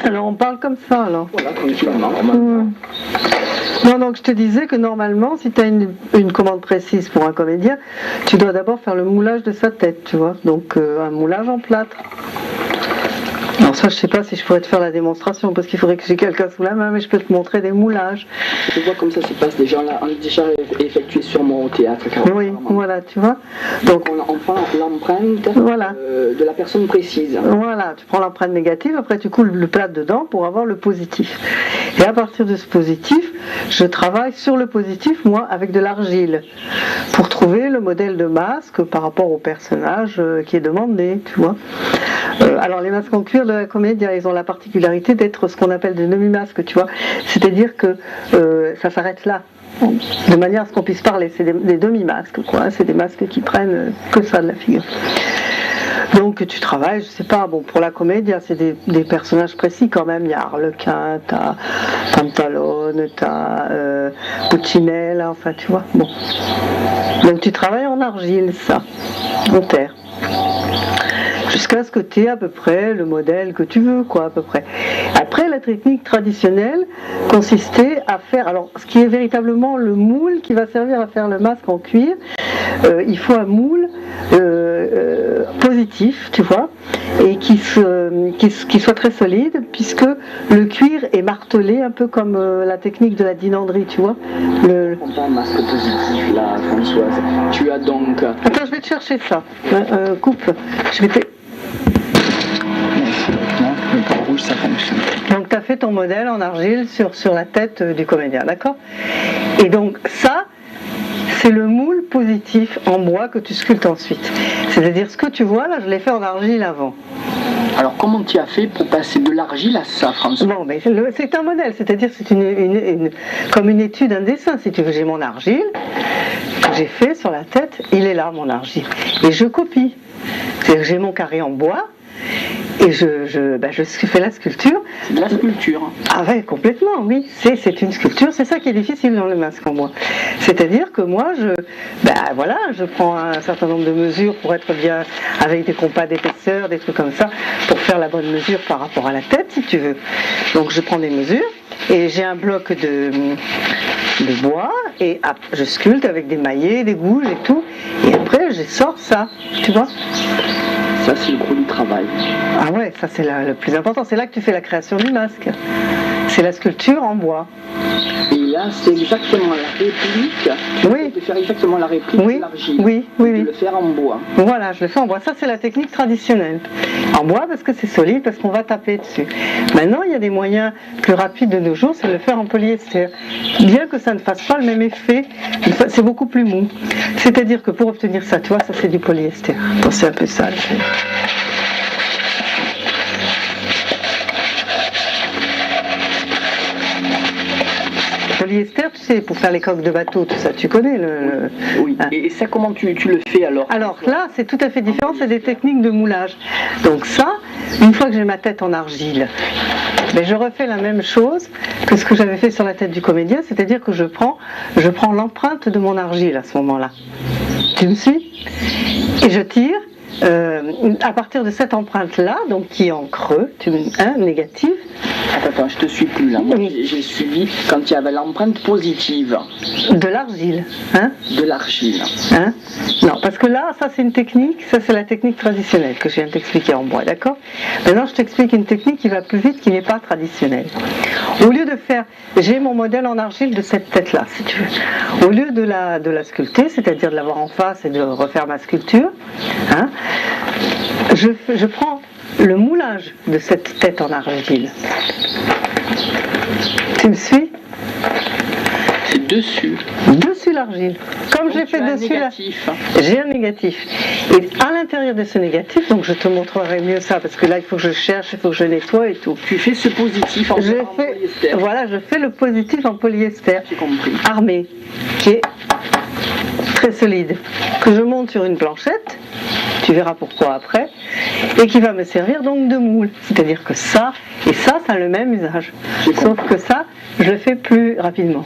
Alors on parle comme ça alors. Voilà, tranquillement. Non, donc je te disais que normalement, si tu as une commande précise pour un comédien, tu dois d'abord faire le moulage de sa tête, tu vois. Donc un moulage en plâtre. Alors ça, je sais pas si je pourrais te faire la démonstration parce qu'il faudrait que j'ai quelqu'un sous la main, mais je peux te montrer des moulages. Je vois comme ça se passe déjà, on l'a déjà effectué sûrement au théâtre. Oui, voilà, tu vois. Donc on prend l'empreinte voilà. De la personne précise. Voilà, tu prends l'empreinte négative, après tu coules le plâtre dedans pour avoir le positif. Et à partir de ce positif, je travaille sur le positif, moi, avec de l'argile, pour trouver le modèle de masque par rapport au personnage qui est demandé, tu vois. Alors les masques en cuir de la comédie, ils ont la particularité d'être ce qu'on appelle des demi-masques, tu vois. C'est-à-dire que ça s'arrête là, de manière à ce qu'on puisse parler. C'est des demi-masques, quoi. C'est des masques qui prennent que ça de la figure. Donc tu travailles, je sais pas, bon pour la comédie, c'est des personnages précis quand même. Il y a Arlequin, t'as Pantalone, t'as Puccinella, enfin tu vois. Bon. Donc tu travailles en argile, ça, en terre. Jusqu'à ce que tu aies à peu près le modèle que tu veux, quoi, à peu près. Après, la technique traditionnelle consistait à faire, alors ce qui est véritablement le moule qui va servir à faire le masque en cuir, il faut un moule positif, tu vois, et qui soit très solide, puisque le cuir est martelé un peu comme la technique de la dinanderie, tu vois. On prend un masque positif là, Françoise. Tu as donc... Attends, je vais te chercher ça. Coupe. Je vais te... Non, le point rouge, ça fonctionne. Donc tu as fait ton modèle en argile sur la tête du comédien, d'accord? Et donc ça, c'est le moule positif en bois que tu sculptes ensuite. C'est-à-dire ce que tu vois là, je l'ai fait en argile avant. Alors comment tu as fait pour passer de l'argile à ça, François? Bon, mais c'est un modèle, c'est-à-dire c'est comme une étude, un dessin, si tu veux. J'ai mon argile que j'ai fait sur la tête, il est là mon argile. Et je copie. C'est-à-dire que j'ai mon carré en bois, et je fais la sculpture. C'est de la sculpture. Ah ouais, complètement, oui. C'est une sculpture, c'est ça qui est difficile dans le masque en bois. C'est-à-dire que moi, je prends un certain nombre de mesures pour être bien avec des compas d'épaisseur, des trucs comme ça, pour faire la bonne mesure par rapport à la tête, si tu veux. Donc je prends des mesures, et j'ai un bloc de bois, et je sculpte avec des maillets, des gouges et tout, et après je sors ça, tu vois. Ça, c'est le gros du travail. Ah ouais, ça c'est le plus important. C'est là que tu fais la création du masque. C'est la sculpture en bois. Et là, c'est exactement la réplique. Oui. De faire exactement la réplique de l'argile. Oui. De le faire en bois. Voilà, je le fais en bois. Ça, c'est la technique traditionnelle. En bois parce que c'est solide, parce qu'on va taper dessus. Maintenant, il y a des moyens plus rapides de nos jours, c'est de le faire en polyester. Bien que ça ne fasse pas le même effet, c'est beaucoup plus mou. C'est-à-dire que pour obtenir ça, tu vois, ça c'est du polyester. Attends, c'est un peu sale. Polyester, tu sais, pour faire les coques de bateau, tout ça, tu connais le... Oui. Hein. Et ça, comment tu le fais alors? Alors là, c'est tout à fait différent, c'est des techniques de moulage. Donc ça, une fois que j'ai ma tête en argile, je refais la même chose que ce que j'avais fait sur la tête du comédien, c'est-à-dire que je prends l'empreinte de mon argile à ce moment-là. Tu me suis? Et je tire. À partir de cette empreinte-là, donc qui est en creux, négative. Attends, je te suis plus là. Moi, j'ai suivi quand il y avait l'empreinte positive. De l'argile, hein? De l'argile. Hein? Non, parce que là, ça c'est une technique, ça c'est la technique traditionnelle que je viens de t'expliquer en bois, d'accord? Maintenant, je t'explique une technique qui va plus vite, qui n'est pas traditionnelle. Au lieu de faire, j'ai mon modèle en argile de cette tête-là, si tu veux. Au lieu de la sculpter, c'est-à-dire de l'avoir en face et de refaire ma sculpture, hein, je prends le moulage de cette tête en argile. Tu me suis? C'est dessus. Dessus l'argile. Comme j'ai fait dessus là. J'ai un négatif. Et à l'intérieur de ce négatif, donc je te montrerai mieux ça parce que là il faut que je cherche, il faut que je nettoie et tout. Tu fais ce positif en polyester. Voilà, je fais le positif en polyester. J'ai compris. Armé, qui est très solide, que je monte sur une planchette. Tu verras pourquoi après, et qui va me servir donc de moule. C'est-à-dire que ça et ça a le même usage. Sauf que ça, je le fais plus rapidement.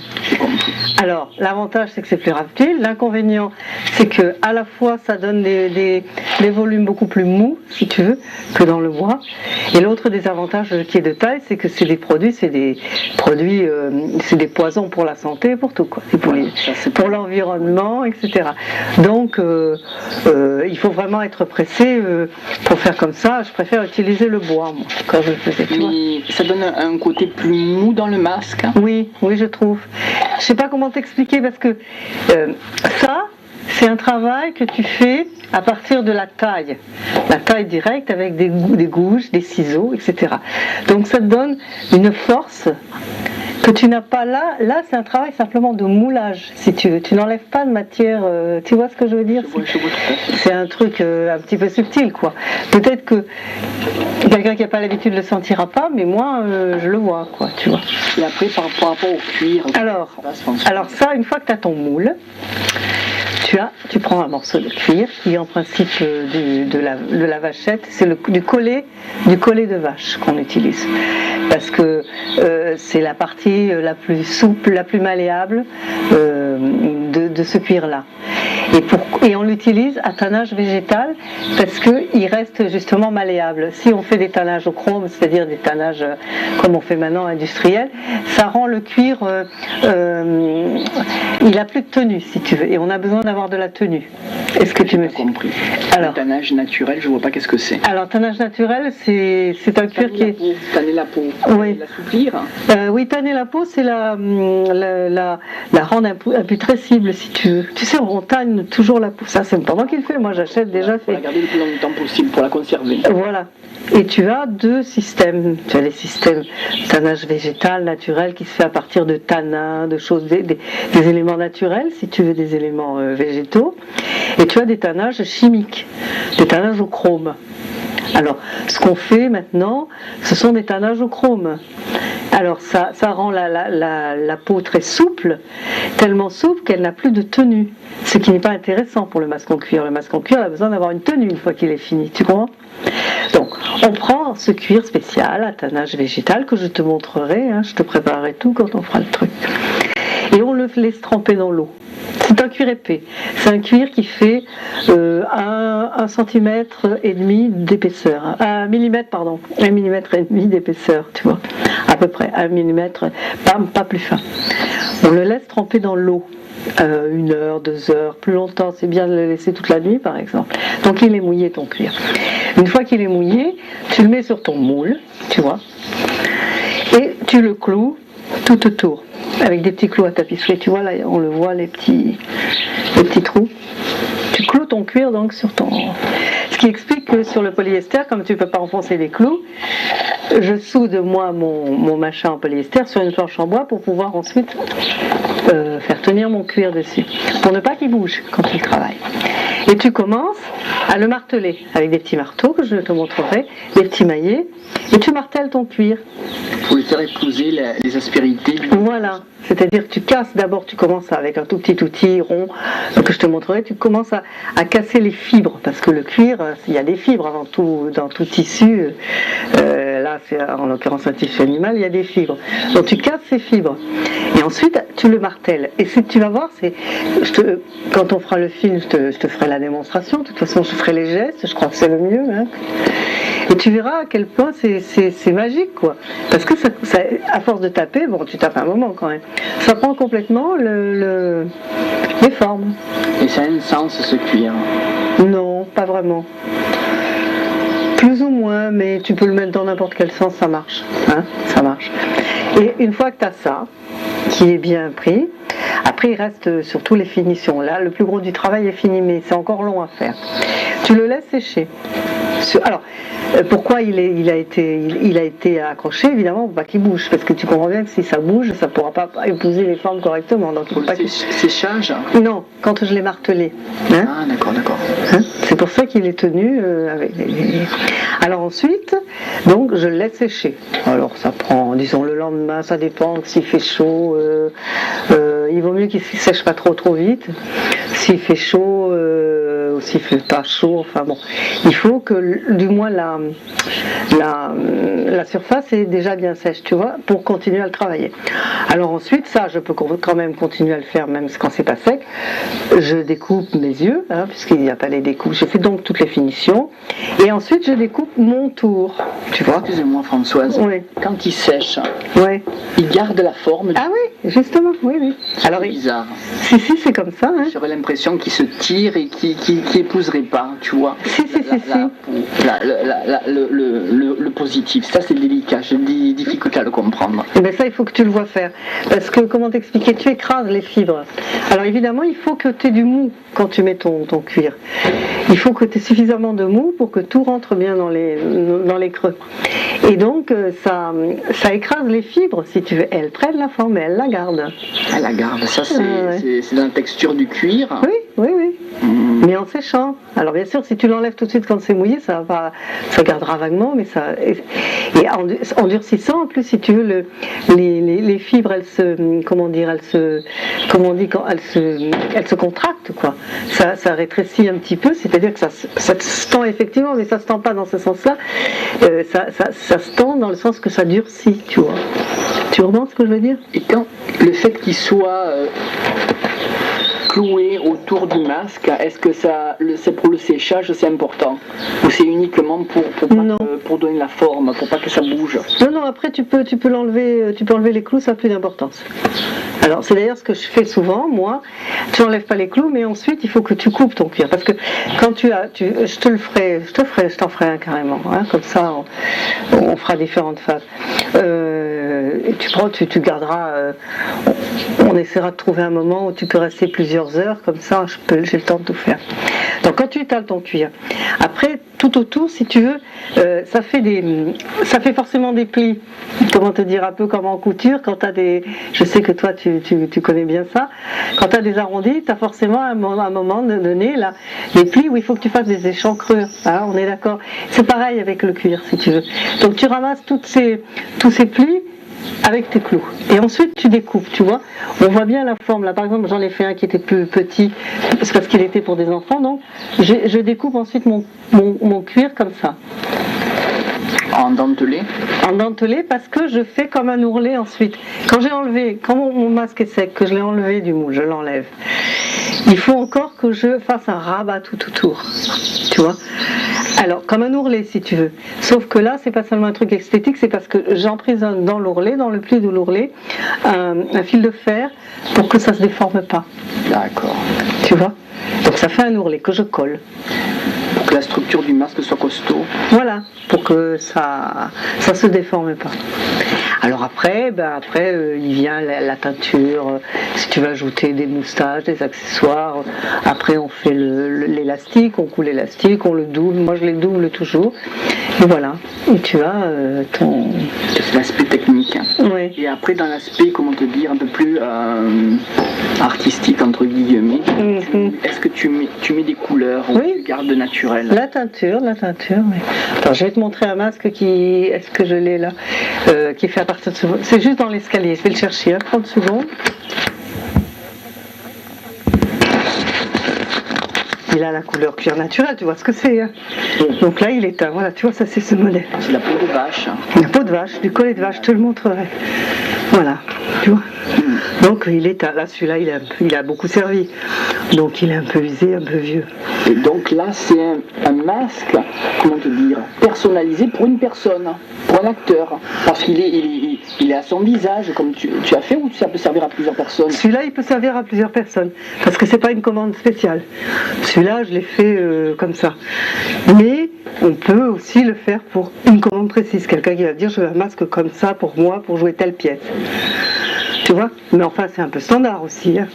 Alors, l'avantage, c'est que c'est plus rapide. L'inconvénient, c'est que à la fois, ça donne des volumes beaucoup plus mous, si tu veux, que dans le bois. Et l'autre désavantage qui est de taille, c'est que c'est des produits, c'est des poisons pour la santé, pour tout, quoi. Pour l'environnement, etc. Donc, il faut vraiment être pressé pour faire comme ça. Je préfère utiliser le bois, moi, quand je le faisais. Mais ça donne un côté plus mou dans le masque. Oui, je trouve. Je sais pas comment t'expliquer parce que ça, c'est un travail que tu fais à partir de la taille directe avec des gouges, des ciseaux, etc. Donc ça te donne une force que tu n'as pas là. Là, c'est un travail simplement de moulage, si tu veux. Tu n'enlèves pas de matière. Tu vois ce que je veux dire? C'est un truc un petit peu subtil, quoi. Peut-être que quelqu'un qui n'a pas l'habitude ne le sentira pas, mais moi, je le vois, quoi. Tu vois. Et après, par rapport au cuir. Alors ça, une fois que tu as ton moule, tu prends un morceau de cuir qui est en principe de la vachette, c'est du collet de vache qu'on utilise. Parce que c'est la partie la plus souple, la plus malléable de ce cuir-là. Et on l'utilise à tannage végétal parce qu'il reste justement malléable. Si on fait des tannages au chrome, c'est-à-dire des tannages comme on fait maintenant industriels, ça rend le cuir, il a plus de tenue, si tu veux. Et on a besoin d'avoir de la tenue. Est-ce que tu me suis? Compris. Alors, le tannage naturel, je vois pas qu'est-ce que c'est. Alors, tannage naturel, c'est un cuir qui est... Tanner la peau. Oui. L'assouplir. Oui, tanner la peau, c'est la rendre imputrescible, si tu veux. Tu sais, on tanne toujours la peau. Ça, c'est pas moi qui le fais. Moi, j'achète déjà fait. Pour la garder le plus longtemps possible, pour la conserver. Voilà. Et tu as deux systèmes. Tu as les systèmes tannage végétal, naturel, qui se fait à partir de tanins, de choses, des éléments naturels, si tu veux, des éléments végétaux. Et tu as des tannages chimiques, des tannages au chrome. Alors, ce qu'on fait maintenant, ce sont des tannages au chrome. Alors, ça rend la peau très souple, tellement souple qu'elle n'a plus de tenue. Ce qui n'est pas intéressant pour le masque en cuir. Le masque en cuir a besoin d'avoir une tenue une fois qu'il est fini, tu comprends? Donc, on prend ce cuir spécial, à tannage végétal, que je te montrerai, je te préparerai tout quand on fera le truc. Et on le laisse tremper dans l'eau. C'est un cuir épais. C'est un cuir qui fait 1,5 cm d'épaisseur. 1 mm et demi d'épaisseur, tu vois. À peu près 1 mm, pas plus fin. On le laisse tremper dans l'eau. 1 heure, 2 heures, plus longtemps, c'est bien de le laisser toute la nuit par exemple. Donc il est mouillé ton cuir. Une fois qu'il est mouillé, tu le mets sur ton moule, tu vois, et tu le cloues tout autour, avec des petits clous à tapisserie, tu vois là, on le voit les petits trous. Tu cloues ton cuir donc sur ton... Ce qui explique que sur le polyester, comme tu ne peux pas enfoncer les clous, je soude moi mon machin en polyester sur une planche en bois pour pouvoir ensuite faire tenir mon cuir dessus, pour ne pas qu'il bouge quand il travaille. Et tu commences à le marteler avec des petits marteaux que je te montrerai, des petits maillets, et tu martèles ton cuir. Il faut lui faire épouser les aspérités. Voilà, c'est-à-dire que tu casses, d'abord tu commences avec un tout petit outil rond que je te montrerai, tu commences à casser les fibres, parce que le cuir, il y a des fibres dans tout tissu, là c'est en l'occurrence un tissu animal, il y a des fibres. Donc tu casses ces fibres, et ensuite tu le martèles. Et ce que tu vas voir, quand on fera le film, je te ferai la démonstration, de toute façon je ferai les gestes, je crois que c'est le mieux. Et tu verras à quel point c'est magique, quoi. Parce que ça, à force de taper, bon, tu tapes un moment quand même, ça prend complètement les formes. Et ça a un sens, ce cuir? Non, pas vraiment. Plus ou moins, mais tu peux le mettre dans n'importe quel sens, ça marche. Ça marche. Et une fois que tu as ça, qui est bien pris, après il reste surtout les finitions. Là, le plus gros du travail est fini, mais c'est encore long à faire. Tu le laisses sécher. Alors, pourquoi il a été accroché, évidemment, pour pas qu'il bouge, parce que tu comprends bien que si ça bouge, ça ne pourra pas épouser les formes correctement. Donc, séchage? Non, quand je l'ai martelé. Ah, d'accord. C'est pour ça qu'il est tenu avec Alors ensuite, donc je le laisse sécher. Alors ça prend, disons le lendemain, ça dépend s'il fait chaud. Il vaut mieux qu'il ne sèche pas trop vite. S'il fait chaud, s'il fait pas chaud, enfin bon, il faut que du moins la surface est déjà bien sèche, tu vois, pour continuer à le travailler. Alors ensuite, ça, je peux quand même continuer à le faire, même quand c'est pas sec. Je découpe mes yeux, hein, puisqu'il n'y a pas les découpes. Je fais donc toutes les finitions, et ensuite je découpe mon tour, tu vois. Excusez-moi Françoise, Oui. quand il sèche, Ouais. il garde la forme. Ah oui, justement, oui. Alors, c'est bizarre. Si, c'est comme ça. Hein. J'aurais l'impression qu'il se tire et qu'il épouserait pas, tu vois. Si. Le positif, ça c'est délicat, j'ai des difficultés à le comprendre. Et bien ça, il faut que tu le vois faire. Parce que, comment t'expliquer, tu écrases les fibres. Alors évidemment, il faut que tu aies du mou quand tu mets ton cuir. Il faut que tu aies suffisamment de mou pour que tout rentre bien dans les creux. Et donc, ça écrase les fibres, si tu veux. Elles prennent la forme et elles la gardent. Elle la garde, ça c'est dans la texture du cuir. Oui. Mais en séchant. Alors bien sûr, si tu l'enlèves tout de suite quand c'est mouillé, ça gardera vaguement, mais ça. Et en durcissant, en plus, si tu veux, les fibres, elles se contractent, quoi. Ça rétrécit un petit peu, c'est-à-dire que ça se tend effectivement, mais ça se tend pas dans ce sens-là. Ça se tend dans le sens que ça durcit, tu vois. Tu comprends ce que je veux dire? Et quand le fait qu'il soit cloué autour du masque, est-ce que c'est pour le séchage, c'est important? Ou c'est uniquement pour donner la forme, pour pas que ça bouge? Non, après tu peux l'enlever, tu peux enlever les clous, ça n'a plus d'importance. Alors c'est d'ailleurs ce que je fais souvent, moi. Tu n'enlèves pas les clous, mais ensuite il faut que tu coupes ton cuir, parce que quand je t'en ferai un carrément, hein, comme ça on fera différentes phases. Tu garderas, on essaiera de trouver un moment où tu peux rester plusieurs heures, comme ça j'ai le temps de tout faire. Donc quand tu étales ton cuir, après tout autour, si tu veux, ça fait forcément des plis. Comment te dire, un peu comme en couture, quand tu as je sais que toi tu connais bien ça, quand tu as des arrondis, tu as forcément à un moment donné là, des plis où il faut que tu fasses des échancrures, hein, on est d'accord. C'est pareil avec le cuir, si tu veux. Donc tu ramasses tous ces plis avec tes clous. Et ensuite tu découpes, tu vois. On voit bien la forme. Là par exemple, j'en ai fait un qui était plus petit, c'est parce qu'il était pour des enfants, donc je découpe ensuite mon cuir comme ça. En dentelé? En dentelé, parce que je fais comme un ourlet ensuite. Quand mon masque est sec, que je l'ai enlevé du moule, je l'enlève. Il faut encore que je fasse un rabat tout autour. Tu vois? Alors, comme un ourlet si tu veux. Sauf que là, c'est pas seulement un truc esthétique, c'est parce que j'emprisonne dans l'ourlet, dans le pli de l'ourlet, un fil de fer pour que ça se déforme pas. D'accord. Tu vois? Donc ça fait un ourlet que je colle. Pour que la structure du masque soit costaud. Voilà, pour que ça se déforme pas. Alors après, il vient la teinture, si tu veux ajouter des moustaches, des accessoires. Après on fait l'élastique, on coule l'élastique, on le double, moi je les double toujours. Et voilà, et tu as ton... C'est l'aspect technique. Oui. Et après dans l'aspect, comment te dire, un peu plus artistique entre guillemets, est-ce que tu mets des couleurs ou tu gardes naturel? La teinture, oui. Attends, je vais te montrer un masque est-ce que je l'ai là, qui est fait à partir de ce... C'est juste dans l'escalier, je vais le chercher, 30 secondes. Il a la couleur cuir naturel, tu vois ce que c'est, hein. Donc là il est teint, voilà, tu vois, ça c'est ce modèle. C'est la peau de vache. La peau de vache, du collet de vache, je te le montrerai. Voilà, tu vois. Donc il est teint, là celui-là il a beaucoup servi. Donc il est un peu usé, un peu vieux. Et donc là c'est un masque, comment te dire, personnalisé pour une personne, pour un acteur. Parce qu'il est à son visage, comme tu as fait, ou ça peut servir à plusieurs personnes? Celui-là il peut servir à plusieurs personnes, parce que c'est pas une commande spéciale. Celui-là je l'ai fait comme ça. Mais on peut aussi le faire pour une commande précise. Quelqu'un qui va dire je veux un masque comme ça pour moi, pour jouer telle pièce. Tu vois? Mais enfin c'est un peu standard aussi, hein.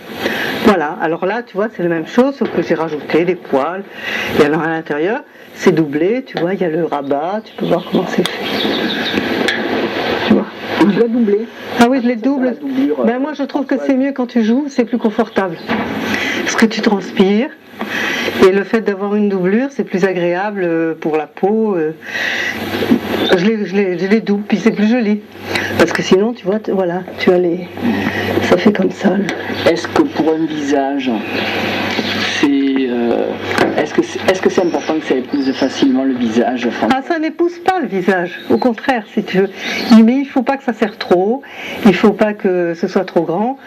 Voilà, alors là tu vois c'est la même chose, sauf que j'ai rajouté des poils. Et alors à l'intérieur c'est doublé, tu vois, il y a le rabat, tu peux voir comment c'est fait. Tu vois? Tu l'as doublé? Ah oui, je l'ai double. Ben moi je trouve que c'est mieux quand tu joues, c'est plus confortable. Parce que tu transpires. Et le fait d'avoir une doublure, c'est plus agréable pour la peau. Je les double, puis c'est plus joli. Parce que sinon, tu vois, voilà, tu as ça fait comme ça. Est-ce que pour un visage, Est-ce que c'est important que ça épouse facilement le visage, Françoise? Ah, ça n'épouse pas le visage, au contraire, si tu veux. Mais il ne faut pas que ça serre trop, il ne faut pas que ce soit trop grand.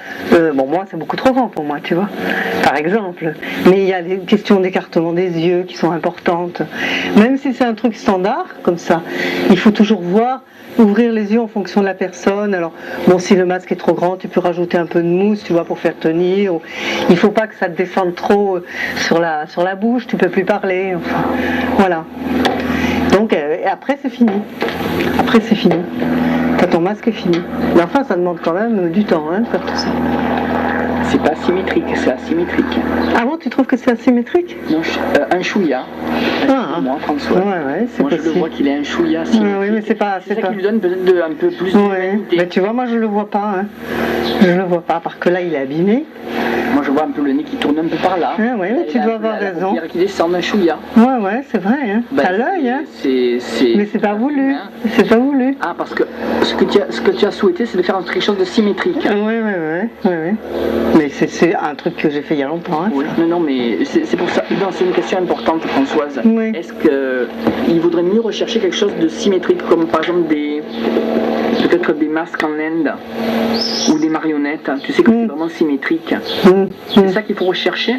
Bon, moi, c'est beaucoup trop grand pour moi, tu vois, par exemple. Mais il y a des questions d'écartement des yeux qui sont importantes. Même si c'est un truc standard, comme ça, il faut toujours voir, ouvrir les yeux en fonction de la personne. Alors, bon, si le masque est trop grand, tu peux rajouter un peu de mousse, tu vois, pour faire tenir. Il ne faut pas que ça te descende trop sur la bouche, tu ne peux plus parler. Enfin, voilà. Donc, après, c'est fini. Après, c'est fini. Quand ton masque est fini. Mais enfin, ça demande quand même du temps, hein, de faire tout ça. C'est pas symétrique, c'est asymétrique. Ah bon, tu trouves que c'est asymétrique? Non, un chouïa. Moi, François. Ouais, c'est moi, possible. je le vois qu'il est un chouïa asymétrique. Oui, mais c'est pas... C'est ça qui lui donne peut-être un peu plus d'humanité. Mais tu vois, moi, je le vois pas. Hein. Je le vois pas, parce que là, il est abîmé. Moi, je vois un peu le nez qui tourne un peu par là. Ah, oui, mais tu dois avoir raison. La paupière qui descend d'un chouïa. Ouais, c'est vrai. Hein. T'as l'œil, hein. Mais c'est pas voulu. C'est pas voulu. Ah, parce que ce que tu as souhaité, c'est de faire quelque chose de symétrique. Oui. Mais c'est un truc que j'ai fait il y a longtemps. Hein, oui, non, mais c'est pour ça. Non, c'est une question importante, Françoise. Oui. Est-ce qu'il vaudrait mieux rechercher quelque chose de symétrique, comme par exemple peut-être des masques en Inde ou des marionnettes? Tu sais que c'est vraiment symétrique. C'est ça qu'il faut rechercher?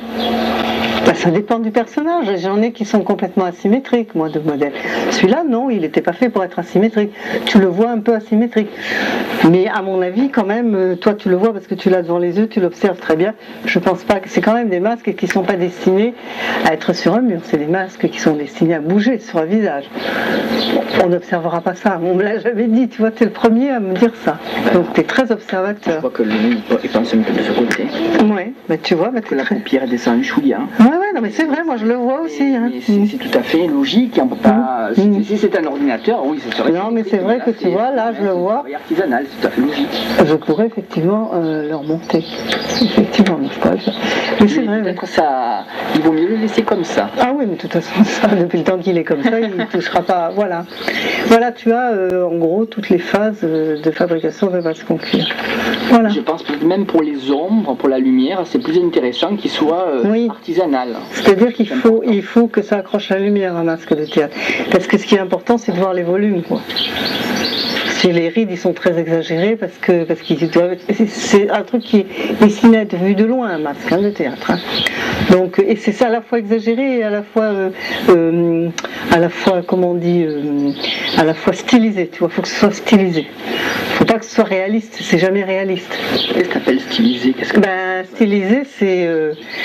Bah, ça dépend du personnage. J'en ai qui sont complètement asymétriques, moi, de modèle. Celui-là, non, il n'était pas fait pour être asymétrique. Tu le vois un peu asymétrique. Mais à mon avis, quand même, toi, tu le vois parce que tu l'as devant les yeux, tu l'observes très bien. Je pense pas que c'est quand même des masques qui ne sont pas destinés à être sur un mur. C'est des masques qui sont destinés à bouger sur un visage. On n'observera pas ça. On me l'a jamais dit. Tu vois, tu es le premier à me dire ça. Donc, tu es très observateur. Je vois que le nez, il pense un peu de ce côté. Oui, mais tu vois, que la paupière descend un chouïa. Non, mais c'est vrai, moi je le vois aussi. Hein. C'est tout à fait logique. On peut pas... Si c'est un ordinateur, oui, ce serait. Non, mais c'est vrai que tu vois, là je le vois. C'est artisanal, c'est tout à fait logique. Je pourrais effectivement le remonter. Effectivement, je crois. Mais c'est vrai. Peut-être ça. Il vaut mieux le laisser comme ça. Ah oui, mais de toute façon, ça, depuis le temps qu'il est comme ça, il ne touchera pas. Voilà. Voilà, tu as en gros toutes les phases de fabrication de masques en cuir. Voilà. Je pense que même pour les ombres, pour la lumière, c'est plus intéressant qu'il soit artisanal. C'est-à-dire qu'il faut que ça accroche la lumière, un masque de théâtre. Parce que ce qui est important, c'est de voir les volumes, quoi. Si les rides, ils sont très exagérés parce qu'ils doivent. C'est un truc qui est destiné à être vu de loin, un masque de théâtre. Hein. Donc, et c'est ça à la fois exagéré et à la fois comment on dit, à la fois stylisé. Tu vois, il faut que ce soit stylisé. Il ne faut pas que ce soit réaliste. C'est jamais réaliste. Qu'est-ce que tu appelles stylisé? Stylisé, c'est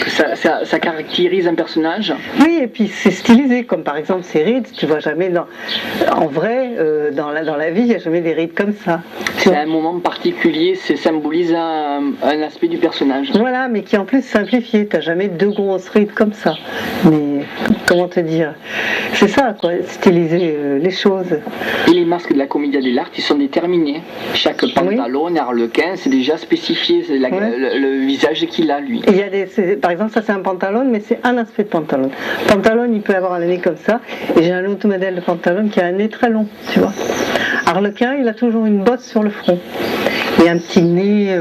ça caractérise un personnage. Oui, et puis c'est stylisé, comme par exemple ces rides. Tu vois jamais en vrai dans la vie, il n'y a jamais des rides comme ça. C'est un moment particulier, ça symbolise un aspect du personnage. Voilà, mais qui est en plus simplifié. T'as jamais deux grosses rides comme ça. Mais comment te dire? C'est ça, quoi, styliser les choses. Et les masques de la Commedia dell'arte, ils sont déterminés. Chaque pantalon, arlequin, c'est déjà spécifié, c'est le visage qu'il a, lui. Il y a par exemple, ça c'est un pantalon, mais c'est un aspect de pantalon. Pantalon, il peut avoir un nez comme ça. Et j'ai un autre modèle de pantalon qui a un nez très long, tu vois. Arlequin, il a toujours une bosse sur le front. Et un petit nez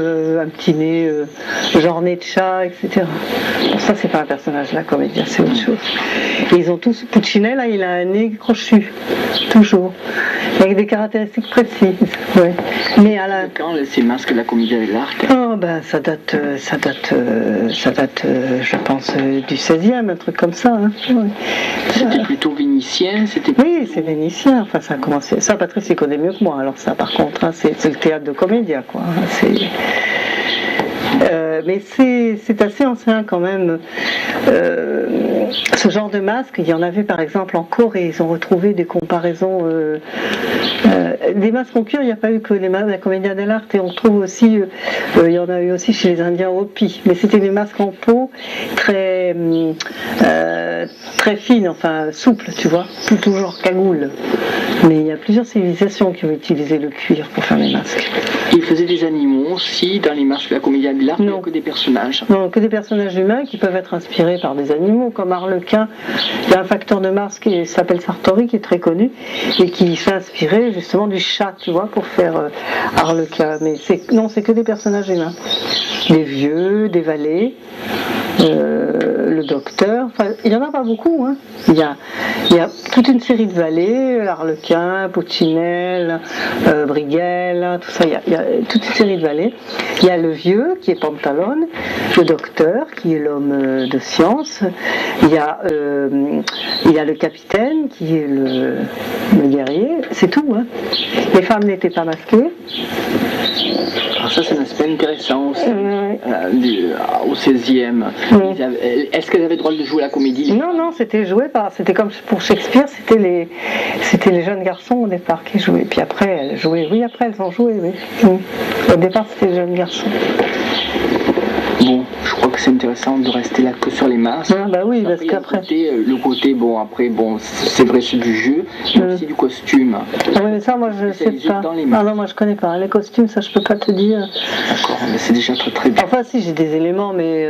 genre nez de chat, etc. Bon, ça, c'est pas un personnage, la comédie, c'est autre chose. Et ils ont tous... Puccinella, il a un nez crochu, toujours. Avec des caractéristiques précises. Ouais. Mais à la... Quand ces masques de la Commedia dell'arte? Ça date, je pense, du 16e, un truc comme ça. Hein. Ouais. C'était plutôt vénitien, Oui, c'est vénitien. Enfin, ça a commencé. Ça, Patrice, il connaît mieux que moi. Alors ça, par contre, hein, c'est le théâtre de Commedia, quoi. Mais c'est assez ancien quand même. Ce genre de masque, il y en avait par exemple en Corée. Ils ont retrouvé des comparaisons. Des masques en cuir, il n'y a pas eu que les masques de la Commedia dell'arte, et on trouve aussi, il y en a eu aussi chez les Indiens Hopi. Mais c'était des masques en peau très fines, enfin souples, tu vois, plus toujours cagoule. Mais il y a plusieurs civilisations qui ont utilisé le cuir pour faire les masques. Ils faisaient des animaux aussi dans les masques de la Commedia dell'arte, non, que des personnages. Non, que des personnages humains qui peuvent être inspirés par des animaux, comme Arlequin. Il y a un facteur de masque qui s'appelle Sartori, qui est très connu, et qui s'est inspiré justement du chat, tu vois, pour faire Arlequin. Mais c'est que des personnages humains. Des vieux, des valets. le docteur, enfin, il n'y en a pas beaucoup, hein. Il y a toute une série de valets, l'Arlequin, Pochinelle, Brighel, tout ça, il y a toute une série de valets. Il y a le vieux qui est Pantalone, le docteur qui est l'homme de science, il y a le capitaine qui est le guerrier, c'est tout, hein. Les femmes n'étaient pas masquées. Alors ça c'est un aspect intéressant aussi, au 16e. Est-ce qu'elles avaient le droit de jouer la comédie? Non, c'était comme pour Shakespeare, c'était les jeunes garçons au départ qui jouaient. Puis après elles jouaient, elles ont joué, oui. Au départ c'était les jeunes garçons. Bon, je crois que c'est intéressant de rester là que sur les masques. Ah bah oui, parce qu'après... Le côté, c'est vrai, c'est du jeu, mais aussi du costume. Ah oui, mais ça, moi, je sais pas. Ah non, moi, je connais pas. Les costumes, ça, je peux pas te dire. D'accord, mais c'est déjà très très bien. Enfin, si, j'ai des éléments, mais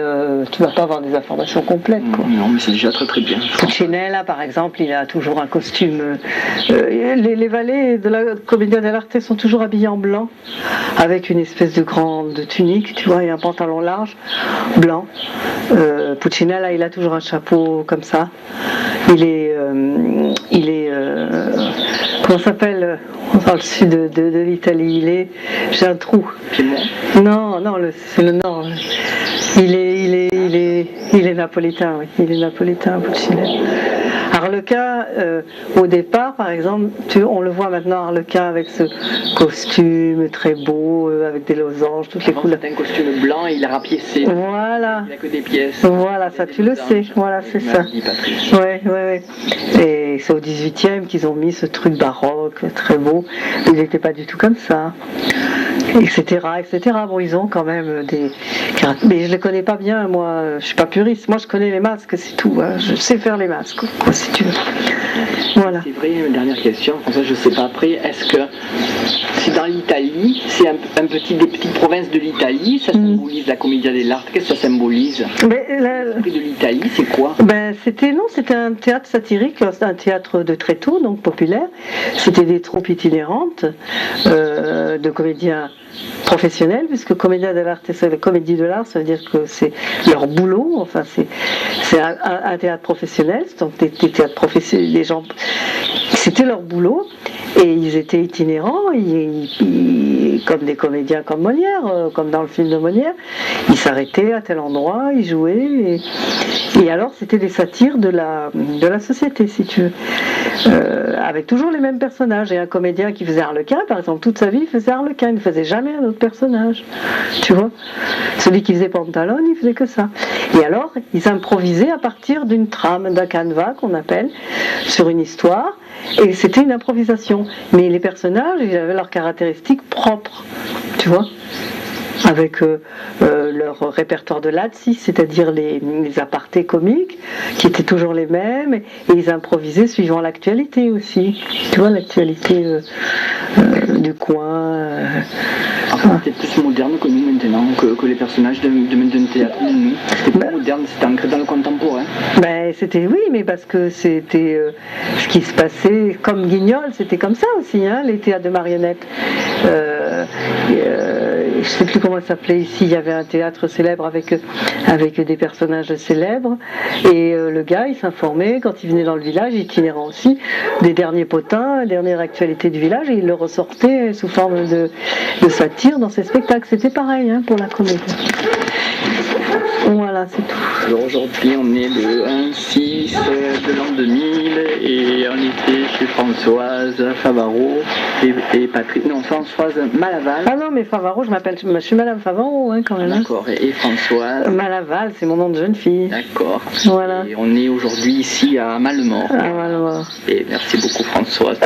tu vas pas avoir des informations complètes, quoi. Non, mais c'est déjà très très bien. Puccini, là, par exemple, il a toujours un costume. Les valets de la Commedia dell'arte sont toujours habillés en blanc, avec une espèce de grande tunique, tu vois, et un pantalon large, blanc. Puccinella, il a toujours un chapeau comme ça. Il est comment ça s'appelle dans le sud de l'Italie. J'ai un trou. Non, c'est le nord. Il est napolitain, oui. Il est napolitain, Puccinella. Arlequin, au départ, par exemple, on le voit maintenant, Arlequin avec ce costume très beau, avec des losanges, toutes les couleurs. C'est un costume blanc, il a rapiécé. Voilà. Il n'a que des pièces. Voilà, ça tu le sais. Voilà, c'est ça. Ouais. Et c'est au 18e qu'ils ont mis ce truc baroque, très beau. Il n'était pas du tout comme ça. Etc. Bon, ils ont quand même des... Mais je les connais pas bien, moi, je suis pas puriste. Moi, je connais les masques, c'est tout. Hein. Je sais faire les masques, quoi, si tu veux. Voilà. C'est vrai, une dernière question, comme ça je sais pas après, est-ce que c'est dans l'Italie, c'est des petites provinces de l'Italie, ça symbolise la Commedia dell'arte, qu'est-ce que ça symbolise? L'esprit de l'Italie, c'est quoi? C'était un théâtre satirique, un théâtre de Tréteau, donc populaire. C'était des troupes itinérantes de comédiens professionnels, puisque Commedia dell'arte, c'est la comédie de l'art, ça veut dire que c'est leur boulot, enfin c'est un théâtre professionnel, donc des théâtres professionnels, les gens, c'était leur boulot, et ils étaient itinérants, comme des comédiens comme Molière, comme dans le film de Molière, ils s'arrêtaient à tel endroit, ils jouaient, et alors c'était des satires de la société, si tu veux, avec toujours les mêmes personnages, et un comédien qui faisait Arlequin, par exemple, toute sa vie il faisait Arlequin, il ne faisait jamais un autre personnage, tu vois. Celui qui faisait Pantalone, il faisait que ça. Et alors, ils improvisaient à partir d'une trame, d'un canevas qu'on appelle, sur une histoire, et c'était une improvisation. Mais les personnages, ils avaient leurs caractéristiques propres, tu vois, avec leur répertoire de Lazzi, c'est-à-dire les apartés comiques, qui étaient toujours les mêmes, et ils improvisaient suivant l'actualité aussi, tu vois, l'actualité du coin. C'était plus moderne que nous maintenant, que les personnages d'un théâtre de nous. C'était pas moderne, c'était ancré dans le contemporain. Oui, mais parce que c'était ce qui se passait, comme Guignol, c'était comme ça aussi, hein, les théâtres de marionnettes. Je ne sais plus comment ça s'appelait ici, il y avait un théâtre célèbre avec des personnages célèbres, et le gars il s'informait quand il venait dans le village, itinérant aussi, des derniers potins, dernière actualité du village, et il le ressortait sous forme de satire dans ses spectacles. C'était pareil, hein, pour la comédie. Voilà, c'est tout. Alors aujourd'hui on est le 1-6 de l'an 2000 et on était chez Françoise Favaro et Patrick. Non, Françoise Malaval. Ah non, mais Favaro, je suis Madame Favaro, hein, quand même. D'accord, et Françoise Malaval, c'est mon nom de jeune fille. D'accord. Voilà. Et on est aujourd'hui ici à Malemort. À Malemort. Et merci beaucoup Françoise.